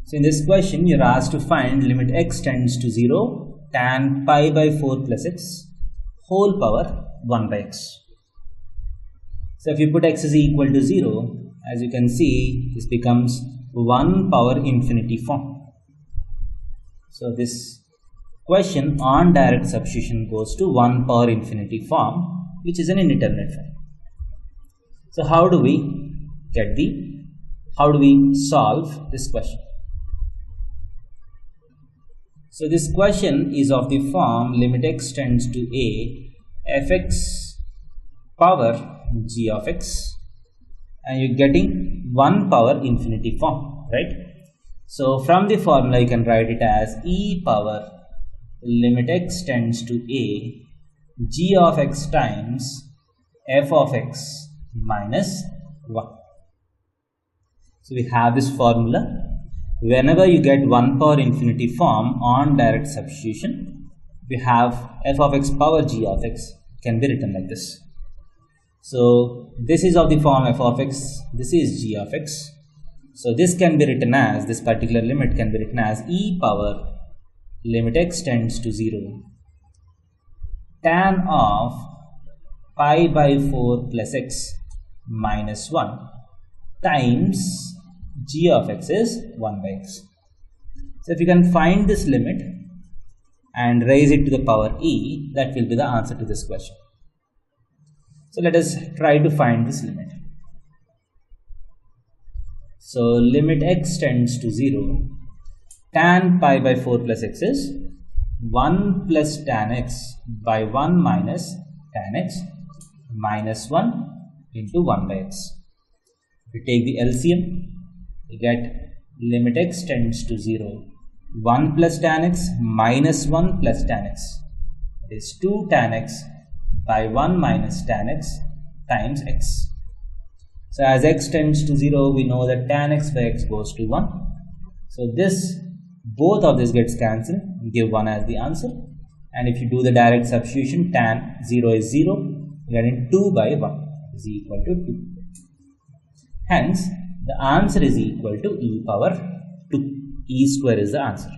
So in this question, you're asked to find limit x tends to 0 tan pi by 4 plus x whole power 1 by x. So if you put x is equal to 0, as you can see, this becomes 1 power infinity form. So this question on direct substitution goes to 1 power infinity form, which is an indeterminate form. So how do we solve this question? So this question is of the form limit x tends to a fx power g of x, and you're getting 1 power infinity form, right? So from the formula you can write it as e power limit x tends to a g of x times f of x minus 1. So we have this formula. Whenever you get 1 power infinity form on direct substitution, we have f of x power g of x can be written like this. So this is of the form f of x, this is g of x. So this can be written as, this particular limit can be written as e power limit x tends to 0 tan of pi by 4 plus x minus 1 times g of x is 1 by x. So if you can find this limit and raise it to the power e, that will be the answer to this question. So let us try to find this limit. So limit x tends to 0 tan pi by 4 plus x is 1 plus tan x by 1 minus tan x minus 1 into 1 by x. If you take the LCM, you get limit x tends to 0 1 plus tan x minus 1 plus tan x is 2 tan x by 1 minus tan x times x. So as x tends to 0, we know that tan x by x goes to 1. So both of this gets cancelled, give 1 as the answer. And if you do the direct substitution, tan 0 is 0, getting 2 by 1 is equal to 2. Hence, the answer is equal to e power 2. E square is the answer.